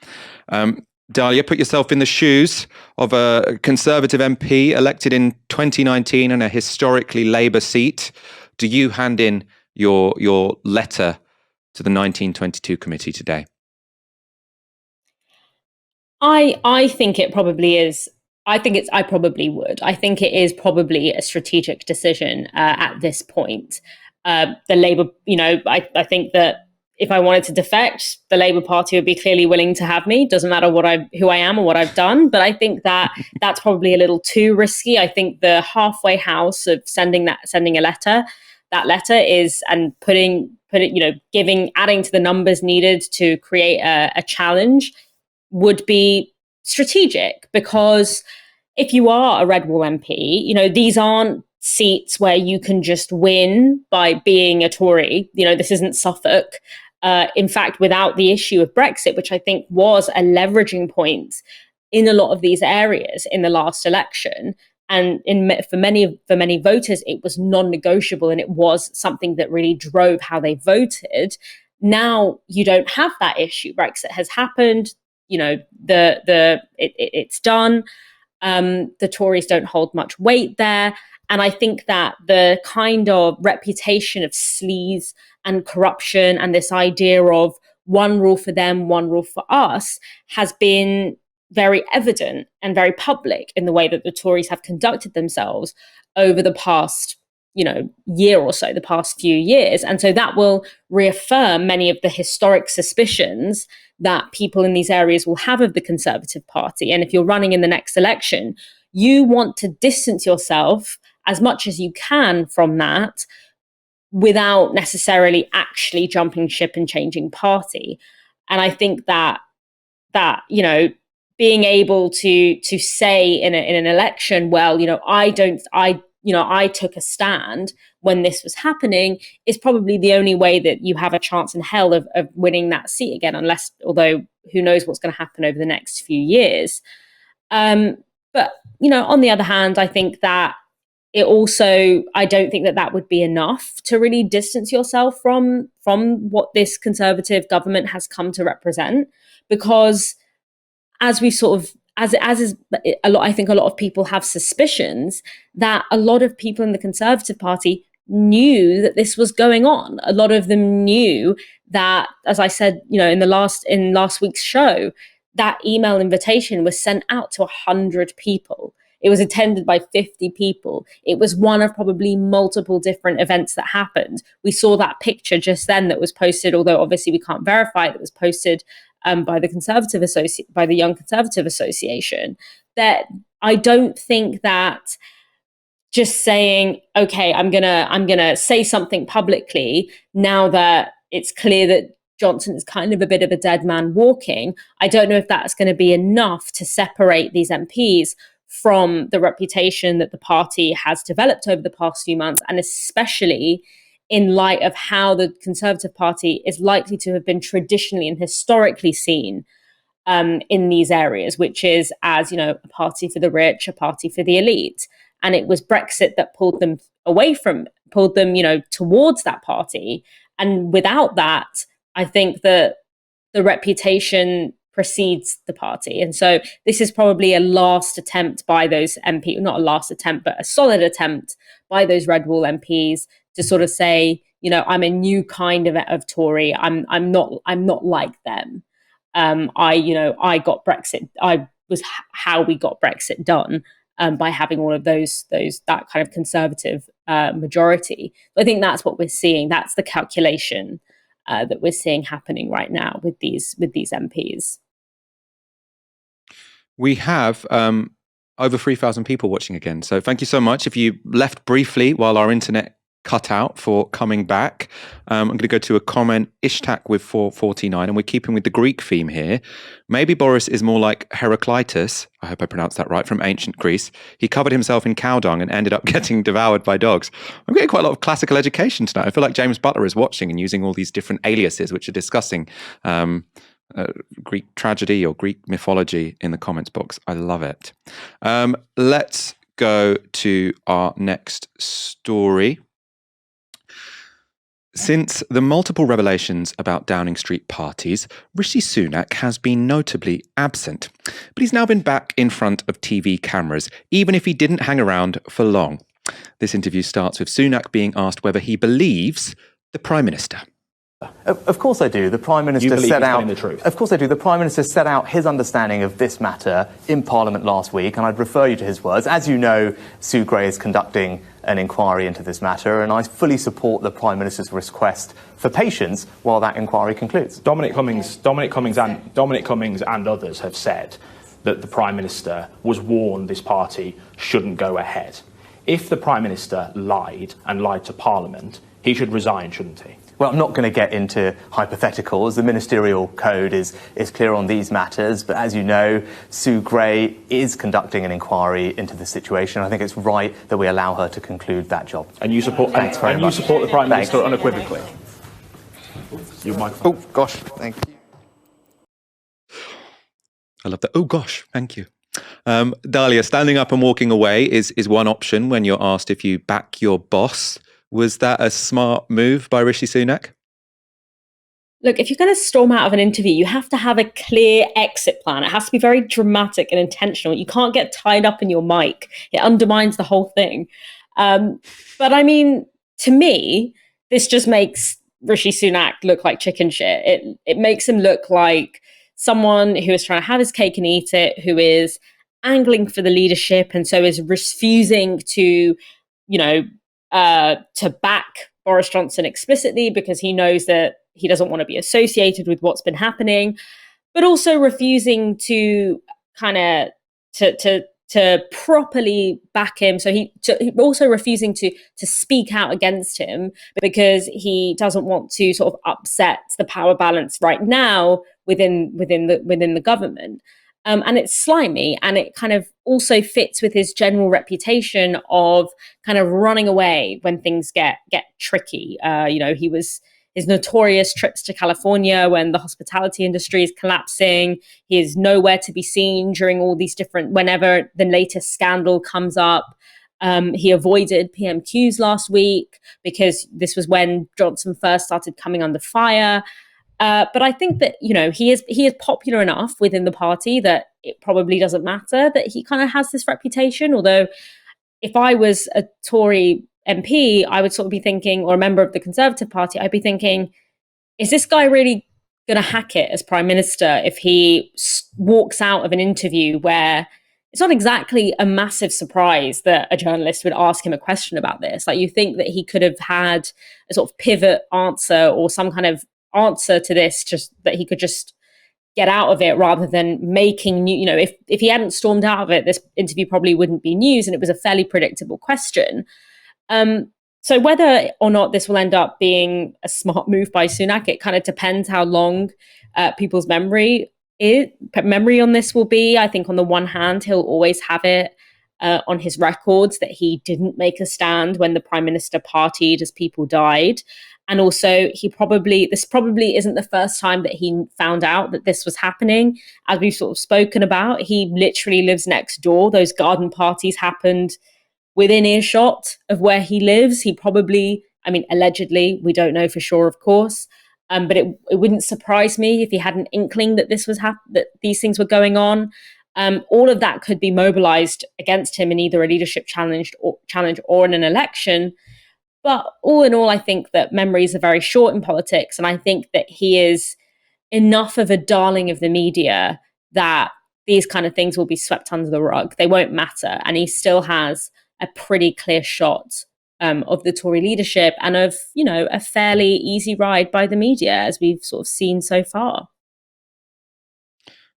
Dalia, put yourself in the shoes of a Conservative MP elected in 2019 in a historically Labour seat. Do you hand in your letter to the 1922 committee today? I think it probably is. I probably would. I think it is probably a strategic decision at this point. The Labour, I think that if I wanted to defect, the Labour Party would be clearly willing to have me. Doesn't matter who I am or what I've done. But I think that that's probably a little too risky. I think the halfway house of sending a letter, that letter is, and adding to the numbers needed to create a challenge would be strategic, because if you are a Red Wall MP, these aren't seats where you can just win by being a Tory. This isn't Suffolk. In fact, without the issue of Brexit, which I think was a leveraging point in a lot of these areas in the last election, and for many voters, it was non-negotiable, and it was something that really drove how they voted. Now you don't have that issue. Brexit has happened. It's done. The Tories don't hold much weight there. And I think that the kind of reputation of sleaze and corruption and this idea of one rule for them, one rule for us has been very evident and very public in the way that the Tories have conducted themselves over the past year or so, the past few years. And so that will reaffirm many of the historic suspicions that people in these areas will have of the Conservative Party. And if you're running in the next election, you want to distance yourself as much as you can from that without necessarily actually jumping ship and changing party. And I think that being able to say in an election, well, I took a stand when this was happening, is probably the only way that you have a chance in hell of winning that seat again, although who knows what's going to happen over the next few years. But on the other hand, I think that I don't think that would be enough to really distance yourself from what this Conservative government has come to represent, because as we sort of, as is a lot, I think a lot of people have suspicions that a lot of people in the Conservative Party knew that this was going on. A lot of them knew that, as I said, in last week's show, that email invitation was sent out to 100 people. It was attended by 50 people. It was one of probably multiple different events that happened. We saw that picture just then that was posted, although obviously we can't verify it, that was posted by the Young Conservative Association. That I don't think that just saying, okay, I'm gonna say something publicly now that it's clear that Johnnson is kind of a bit of a dead man walking. I don't know if that's going to be enough to separate these MPs from the reputation that the party has developed over the past few months, and especially in light of how the Conservative Party is likely to have been traditionally and historically seen in these areas, which is as, a party for the rich, a party for the elite. And it was Brexit that pulled them towards that party. And without that, I think that the reputation precedes the party. And so this is probably a last attempt by those MPs, not a last attempt, but a solid attempt by those Red Wall MPs to sort of say, I'm a new kind of Tory. I'm not like them. I got Brexit. I was how we got Brexit done. by having all of that kind of conservative majority. I think that's what we're seeing. That's the calculation that we're seeing happening right now with these MPs. We have over 3,000 people watching again. So thank you so much. If you left briefly while our internet cut out, for coming back. I'm going to go to a comment, Ishtak with 449, and we're keeping with the Greek theme here. Maybe Boris is more like Heraclitus, I hope I pronounced that right, from ancient Greece. He covered himself in cow dung and ended up getting devoured by dogs. I'm getting quite a lot of classical education tonight. I feel like James Butler is watching and using all these different aliases which are discussing Greek tragedy or Greek mythology in the comments box. I love it. Let's go to our next story. Since the multiple revelations about Downing Street parties, Rishi Sunak has been notably absent. But he's now been back in front of TV cameras, even if he didn't hang around for long. This interview starts with Sunak being asked whether he believes the Prime Minister. Of course I do. The Prime Minister set out the truth. Of course I do. The Prime Minister set out his understanding of this matter in Parliament last week, and I'd refer you to his words. As you know, Sue Gray is conducting an inquiry into this matter, and I fully support the Prime Minister's request for patience while that inquiry concludes. Dominic Cummings and others have said that the Prime Minister was warned this party shouldn't go ahead. If the Prime Minister lied and lied to Parliament, he should resign, shouldn't he? Well, I'm not going to get into hypotheticals. The ministerial code is clear on these matters. But as you know, Sue Gray is conducting an inquiry into the situation. I think it's right that we allow her to conclude that job. And you support, you support the Prime Minister unequivocally? Your microphone. Oh, gosh, thank you. I love that. Oh, gosh, thank you. Dalia, standing up and walking away is one option when you're asked if you back your boss. Was that a smart move by Rishi Sunak? Look, if you're going to storm out of an interview, you have to have a clear exit plan. It has to be very dramatic and intentional. You can't get tied up in your mic. It undermines the whole thing. But I mean, to me, this just makes Rishi Sunak look like chicken shit. It makes him look like someone who is trying to have his cake and eat it, who is angling for the leadership and so is refusing to, to back Boris Johnson explicitly because he knows that he doesn't want to be associated with what's been happening, but also refusing to kind of to properly back him. So he also refusing to speak out against him because he doesn't want to sort of upset the power balance right now within the government. And it's slimy, and it kind of also fits with his general reputation of kind of running away when things get tricky. He was his notorious trips to California when the hospitality industry is collapsing. He is nowhere to be seen during all these whenever the latest scandal comes up. He avoided PMQs last week because this was when Johnnson first started coming under fire. But I think that, he is popular enough within the party that it probably doesn't matter that he kind of has this reputation. Although if I was a Tory MP, I would sort of be thinking, or a member of the Conservative Party, I'd be thinking, is this guy really going to hack it as Prime Minister if he walks out of an interview where it's not exactly a massive surprise that a journalist would ask him a question about this? Like, you think that he could have had a sort of pivot answer or some kind of answer to this, just that he could just get out of it rather than making new, if he hadn't stormed out of it, this interview probably wouldn't be news, and it was a fairly predictable question. So whether or not this will end up being a smart move by Sunak, it kind of depends how long people's memory on this will be. I think on the one hand, he'll always have it on his records that he didn't make a stand when the Prime Minister partied as people died. And also, this probably isn't the first time that he found out that this was happening. As we've sort of spoken about, he literally lives next door. Those garden parties happened within earshot of where he lives. He probably, allegedly, we don't know for sure, of course, but it wouldn't surprise me if he had an inkling that this was that these things were going on. All of that could be mobilized against him in either a leadership challenge or in an election. But all in all, I think that memories are very short in politics. And I think that he is enough of a darling of the media that these kind of things will be swept under the rug. They won't matter. And he still has a pretty clear shot of the Tory leadership and of, a fairly easy ride by the media, as we've sort of seen so far.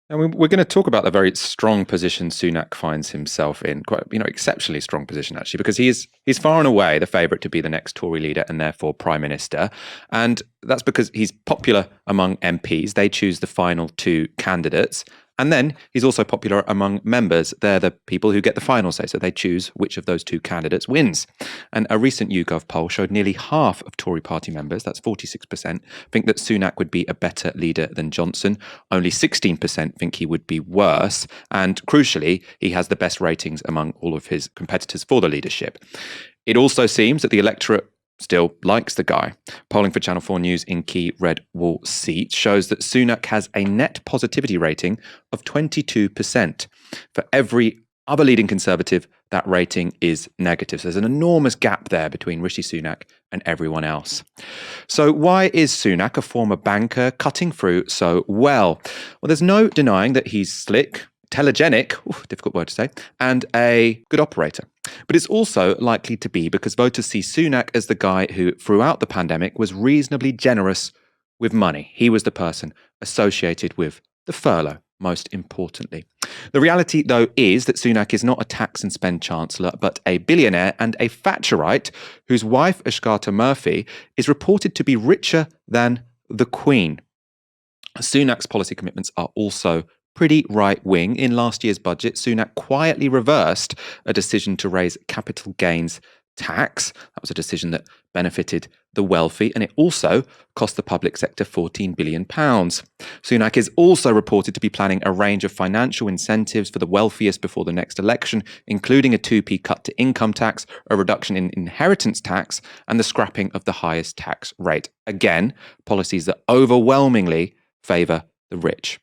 And we're going to talk about the very strong position Sunak finds himself in, quite, exceptionally strong position, actually, because he's far and away the favourite to be the next Tory leader and therefore Prime Minister. And that's because he's popular among MPs. They choose the final two candidates. And then he's also popular among members. They're the people who get the final say, so they choose which of those two candidates wins. And a recent YouGov poll showed nearly half of Tory party members, that's 46%, think that Sunak would be a better leader than Johnson. Only 16% think he would be worse. And crucially, he has the best ratings among all of his competitors for the leadership. It also seems that the electorate still likes the guy. Polling for Channel 4 News in key red wall seats shows that Sunak has a net positivity rating of 22%. For every other leading Conservative, that rating is negative. So there's an enormous gap there between Rishi Sunak and everyone else. So why is Sunak, a former banker, cutting through so well? Well, there's no denying that he's slick, telegenic, difficult word to say, and a good operator. But it's also likely to be because voters see Sunak as the guy who, throughout the pandemic, was reasonably generous with money. He was the person associated with the furlough, most importantly. The reality, though, is that Sunak is not a tax and spend chancellor, but a billionaire and a Thatcherite whose wife, Ashkata Murphy, is reported to be richer than the Queen. Sunak's policy commitments are also pretty right-wing. In last year's budget, Sunak quietly reversed a decision to raise capital gains tax. That was a decision that benefited the wealthy, and it also cost the public sector £14 billion. Sunak is also reported to be planning a range of financial incentives for the wealthiest before the next election, including a 2p cut to income tax, a reduction in inheritance tax, and the scrapping of the highest tax rate. Again, policies that overwhelmingly favour the rich.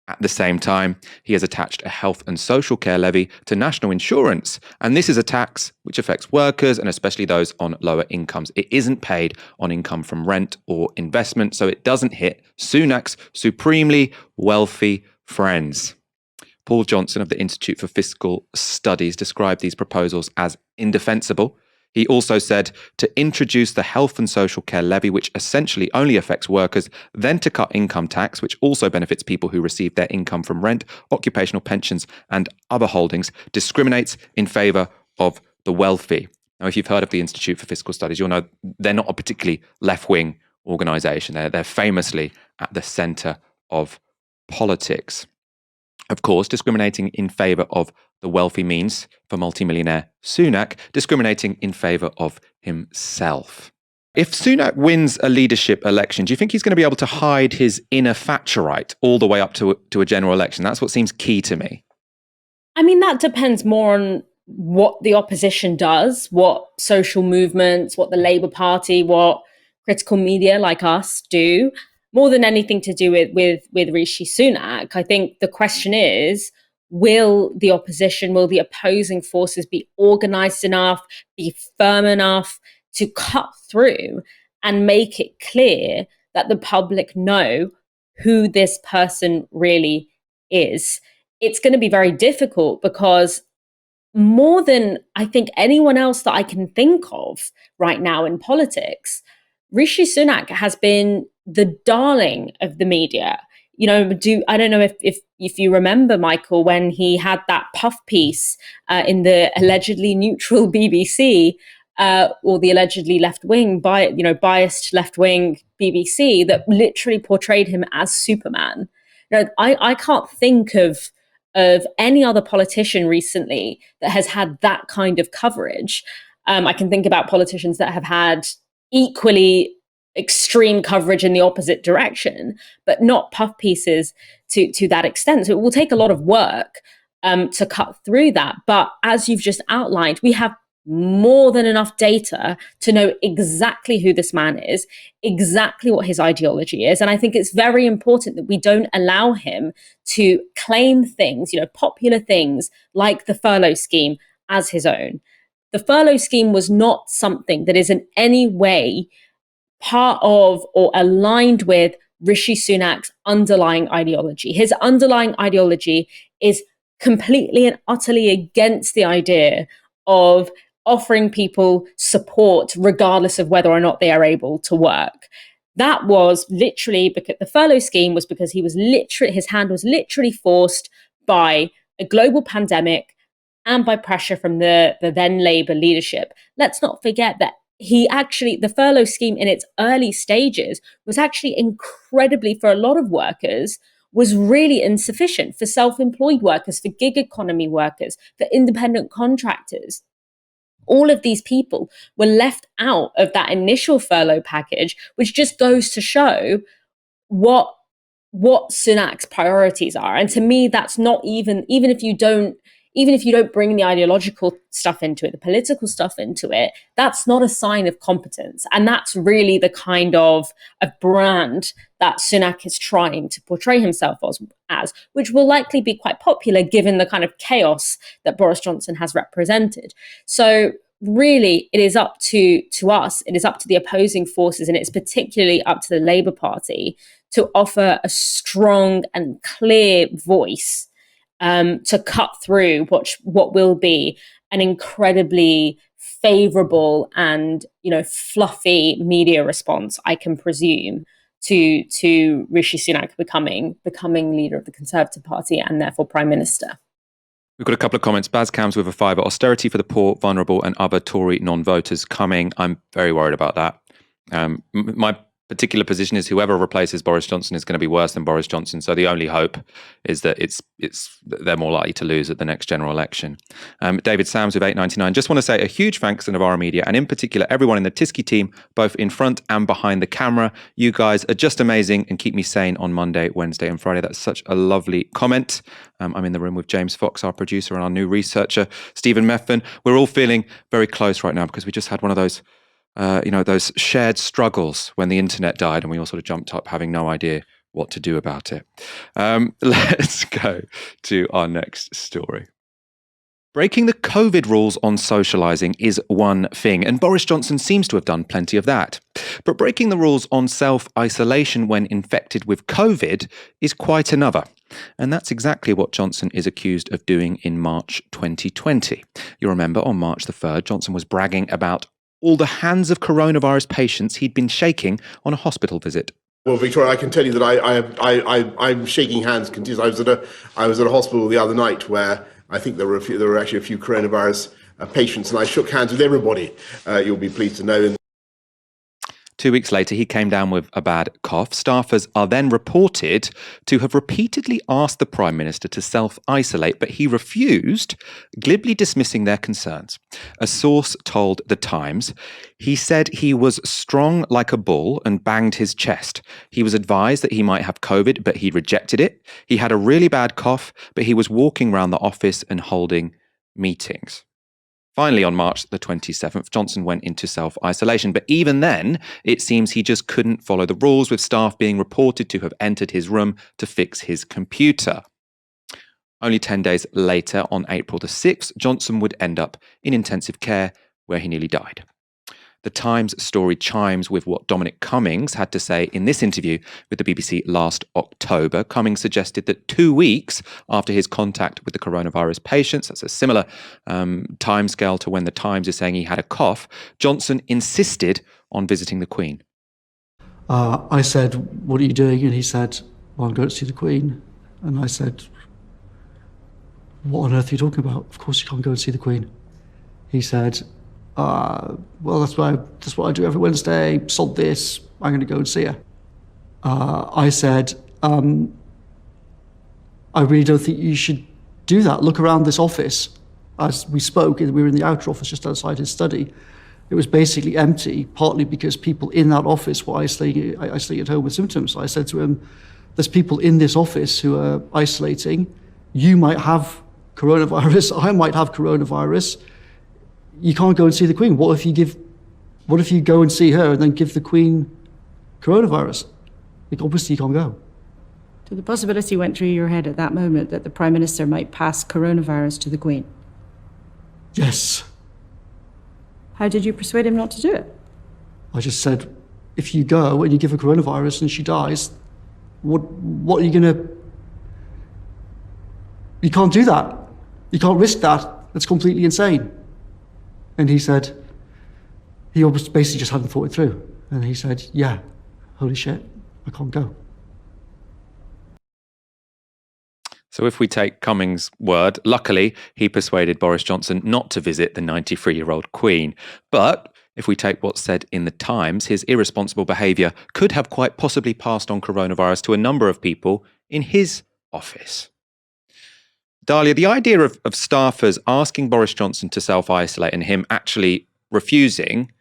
At the same time, he has attached a health and social care levy to national insurance, and this is a tax which affects workers and especially those on lower incomes. It isn't paid on income from rent or investment, so it doesn't hit Sunak's supremely wealthy friends. Paul Johnnson of the Institute for Fiscal Studies described these proposals as indefensible. He also said to introduce the health and social care levy, which essentially only affects workers, then to cut income tax, which also benefits people who receive their income from rent, occupational pensions, and other holdings, discriminates in favour of the wealthy. Now, if you've heard of the Institute for Fiscal Studies, you'll know they're not a particularly left-wing organisation. They're famously at the centre of politics. Of course, discriminating in favour of the wealthy means, for multimillionaire Sunak, discriminating in favour of himself. If Sunak wins a leadership election, do you think he's going to be able to hide his inner Thatcherite all the way up to a general election? That's what seems key to me. I mean, that depends more on what the opposition does, what social movements, what the Labour Party, what critical media like us do, more than anything to do with Rishi Sunak. I think the question is, will the opposition, will the opposing forces be organised enough, be firm enough to cut through and make it clear that the public know who this person really is? It's going to be very difficult because more than I think anyone else that I can think of right now in politics, Rishi Sunak has been the darling of the media. I don't know if you remember, Michael, when he had that puff piece in the allegedly neutral BBC or the allegedly left-wing, biased left-wing BBC that literally portrayed him as Superman. I can't think of any other politician recently that has had that kind of coverage. I can think about politicians that have had equally extreme coverage in the opposite direction, but not puff pieces to that extent. So it will take a lot of work to cut through that. But as you've just outlined, we have more than enough data to know exactly who this man is, exactly what his ideology is. And I think it's very important that we don't allow him to claim things, popular things like the furlough scheme as his own. The furlough scheme was not something that is in any way part of or aligned with Rishi Sunak's underlying ideology. His underlying ideology is completely and utterly against the idea of offering people support regardless of whether or not they are able to work. That was literally because the furlough scheme was because his hand was literally forced by a global pandemic and by pressure from the then Labour leadership. Let's not forget that the furlough scheme in its early stages was actually incredibly, for a lot of workers, was really insufficient for self-employed workers, for gig economy workers, for independent contractors. All of these people were left out of that initial furlough package, which just goes to show what Sunak's priorities are. And to me, that's not even if you don't bring the ideological stuff into it, the political stuff into it, that's not a sign of competence. And that's really the kind of a brand that Sunak is trying to portray himself as, which will likely be quite popular given the kind of chaos that Boris Johnson has represented. So really, it is up to us, it is up to the opposing forces, and it's particularly up to the Labour Party to offer a strong and clear voice to cut through what will be an incredibly favourable and fluffy media response, I can presume, to Rishi Sunak becoming leader of the Conservative Party and therefore Prime Minister. We've got a couple of comments. Baz Cams with a fiver. Austerity for the poor, vulnerable and other Tory non-voters coming. I'm very worried about that. My particular position is whoever replaces Boris Johnson is going to be worse than Boris Johnson. So the only hope is that they're more likely to lose at the next general election. David Sams with 8.99. Just want to say a huge thanks to Novara Media and in particular everyone in the Tisky team, both in front and behind the camera. You guys are just amazing and keep me sane on Monday, Wednesday and Friday. That's such a lovely comment. I'm in the room with James Fox, our producer, and our new researcher, Stephen Methven. We're all feeling very close right now because we just had one of those those shared struggles when the internet died and we all sort of jumped up having no idea what to do about it. Let's go to our next story. Breaking the COVID rules on socialising is one thing, and Boris Johnson seems to have done plenty of that. But breaking the rules on self-isolation when infected with COVID is quite another. And that's exactly what Johnson is accused of doing in March 2020. You remember on March the 3rd, Johnson was bragging about all the hands of coronavirus patients he'd been shaking on a hospital visit. Well, Victoria, I can tell you that I'm shaking hands continuously. I was at a hospital the other night where I think there were actually a few coronavirus patients, and I shook hands with everybody. You'll be pleased to know. 2 weeks later, he came down with a bad cough. Staffers are then reported to have repeatedly asked the Prime Minister to self-isolate, but he refused, glibly dismissing their concerns. A source told The Times, he said he was strong like a bull and banged his chest. He was advised that he might have COVID, but he rejected it. He had a really bad cough, but he was walking around the office and holding meetings. Finally, on March the 27th, Johnson went into self-isolation. But even then, it seems he just couldn't follow the rules, with staff being reported to have entered his room to fix his computer. Only 10 days later, on April the 6th, Johnson would end up in intensive care, where he nearly died. The Times story chimes with what Dominic Cummings had to say in this interview with the BBC last October. Cummings suggested that 2 weeks after his contact with the coronavirus patients, that's a similar timescale to when the Times is saying he had a cough, Johnson insisted on visiting the Queen. I said, "What are you doing?" And he said, "Well, I'm going to see the Queen." And I said, "What on earth are you talking about? Of course you can't go and see the Queen." He said, "Well, that's what I do every Wednesday. Sod this. I'm going to go and see her." I said, "I really don't think you should do that. Look around this office." As we spoke, we were in the outer office just outside his study. It was basically empty, partly because people in that office were isolating at home with symptoms. So I said to him, "There's people in this office who are isolating. You might have coronavirus. I might have coronavirus. You can't go and see the Queen. What if you go and see her and then give the Queen coronavirus? Like, obviously you can't go." So the possibility went through your head at that moment that the Prime Minister might pass coronavirus to the Queen? Yes. How did you persuade him not to do it? I just said, if you go and you give her coronavirus and she dies, What are you going to... You can't do that. You can't risk that. That's completely insane. And he said, he basically just hadn't thought it through. And he said, yeah, holy shit, I can't go. So if we take Cummings' word, luckily he persuaded Boris Johnson not to visit the 93-year-old Queen. But if we take what's said in the Times, his irresponsible behaviour could have quite possibly passed on coronavirus to a number of people in his office. Dalia, the idea of staffers asking Boris Johnson to self-isolate and him actually refusing,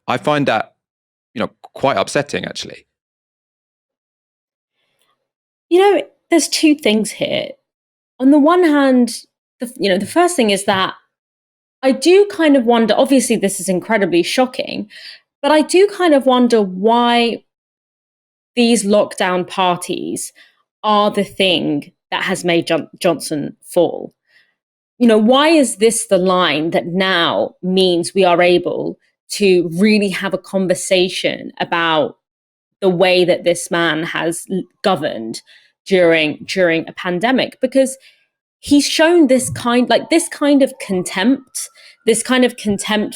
I find that, quite upsetting, actually. There's two things here. On the one hand, the first thing is that I do kind of wonder, obviously this is incredibly shocking, but I do kind of wonder why these lockdown parties are the thing that has made Johnson fall. Why is this the line that now means we are able to really have a conversation about the way that this man has governed during a pandemic? Because he's shown this kind of contempt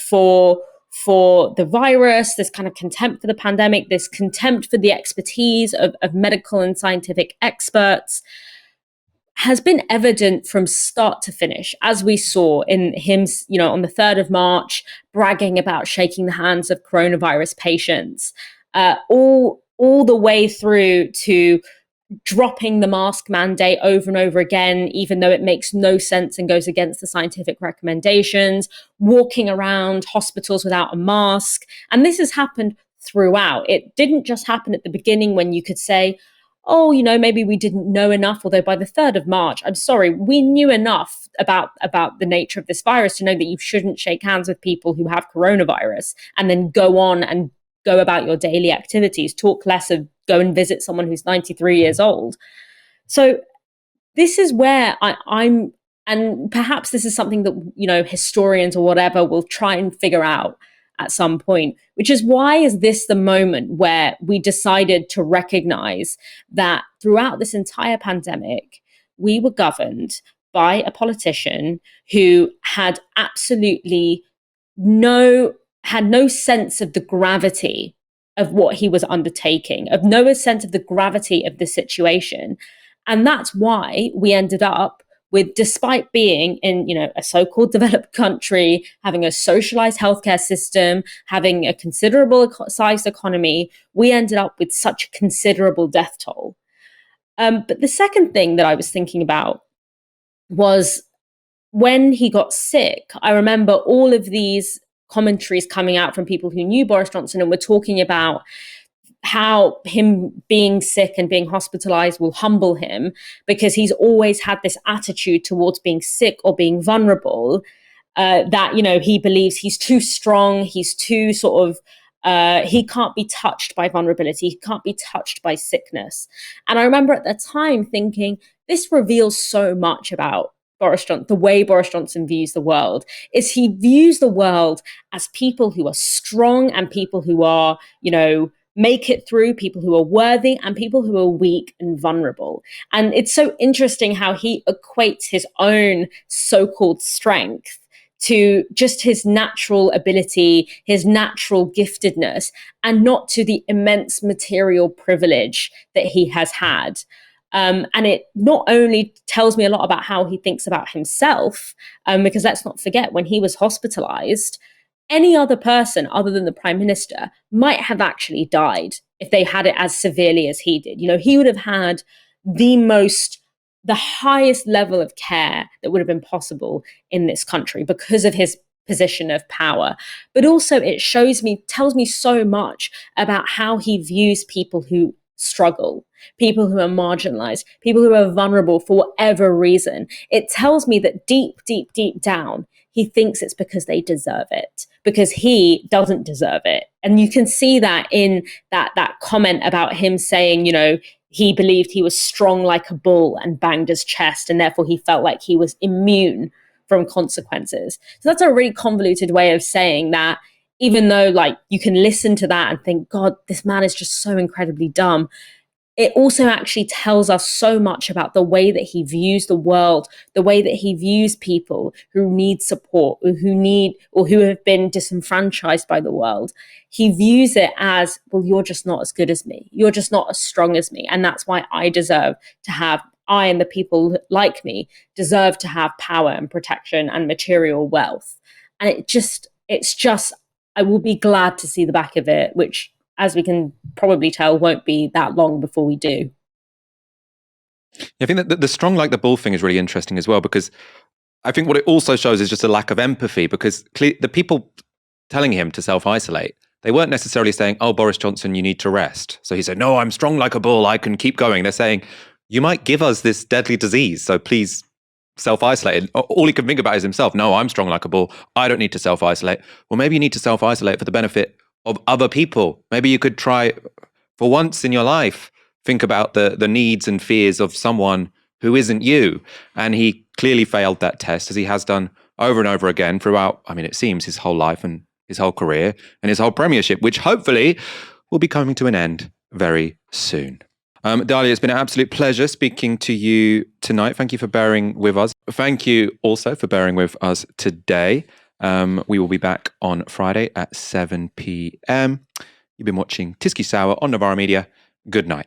for the virus, this kind of contempt for the pandemic, this contempt for the expertise of medical and scientific experts, has been evident from start to finish, as we saw in him, on the 3rd of March, bragging about shaking the hands of coronavirus patients, all the way through to dropping the mask mandate over and over again, even though it makes no sense and goes against the scientific recommendations, walking around hospitals without a mask. And this has happened throughout. It didn't just happen at the beginning when you could say, oh, maybe we didn't know enough, although by the 3rd of March, I'm sorry, we knew enough about the nature of this virus to know that you shouldn't shake hands with people who have coronavirus and then go on and go about your daily activities, talk less of go and visit someone who's 93 years old. So this is where I'm, and perhaps this is something that, historians or whatever will try and figure out at some point, which is why is this the moment where we decided to recognize that throughout this entire pandemic, we were governed by a politician who had absolutely no sense of the gravity of what he was undertaking, of no sense of the gravity of the situation. And that's why we ended up with, despite being in, a so-called developed country, having a socialized healthcare system, having a considerable sized economy, we ended up with such a considerable death toll. But the second thing that I was thinking about was when he got sick, I remember all of these commentaries coming out from people who knew Boris Johnson and were talking about how him being sick and being hospitalized will humble him because he's always had this attitude towards being sick or being vulnerable, that, he believes he's too strong, he's too sort of, he can't be touched by vulnerability, he can't be touched by sickness. And I remember at the time thinking, this reveals so much about Boris Johnson, the way Boris Johnson views the world, is he views the world as people who are strong and people who are, make it through, people who are worthy and people who are weak and vulnerable. And it's so interesting how he equates his own so-called strength to just his natural ability, his natural giftedness, and not to the immense material privilege that he has had. And it not only tells me a lot about how he thinks about himself, because let's not forget, when he was hospitalized, any other person other than the Prime Minister might have actually died if they had it as severely as he did. He would have had the highest level of care that would have been possible in this country because of his position of power. But also it tells me so much about how he views people who struggle, people who are marginalized, people who are vulnerable for whatever reason. It tells me that deep, deep, deep down, he thinks it's because they deserve it, because he doesn't deserve it. And you can see that in that comment about him saying, he believed he was strong like a bull and banged his chest, and therefore he felt like he was immune from consequences. So that's a really convoluted way of saying that, even though you can listen to that and think, God, this man is just so incredibly dumb. it also actually tells us so much about the way that he views the world, the way that he views people who need support, or who have been disenfranchised by the world. He views it as, well, you're just not as good as me. You're just not as strong as me. And that's why I and the people like me deserve to have power and protection and material wealth. And it's just, I will be glad to see the back of it, which, as we can probably tell, won't be that long before we do. I think that the strong like the bull thing is really interesting as well, because I think what it also shows is just a lack of empathy, because the people telling him to self-isolate, they weren't necessarily saying, oh, Boris Johnson, you need to rest. So he said, no, I'm strong like a bull, I can keep going. They're saying, you might give us this deadly disease, so please self-isolate. And all he can think about is himself. No, I'm strong like a bull, I don't need to self-isolate. Well, maybe you need to self-isolate for the benefit of other people. Maybe you could try, for once in your life, think about the needs and fears of someone who isn't you. And he clearly failed that test, as he has done over and over again throughout, I mean, it seems his whole life and his whole career and his whole premiership, which hopefully will be coming to an end very soon. Dalia, it's been an absolute pleasure speaking to you tonight. Thank you for bearing with us. Thank you also for bearing with us today. We will be back on Friday at 7 p.m. You've been watching Tysky Sour on Novara Media. Good night.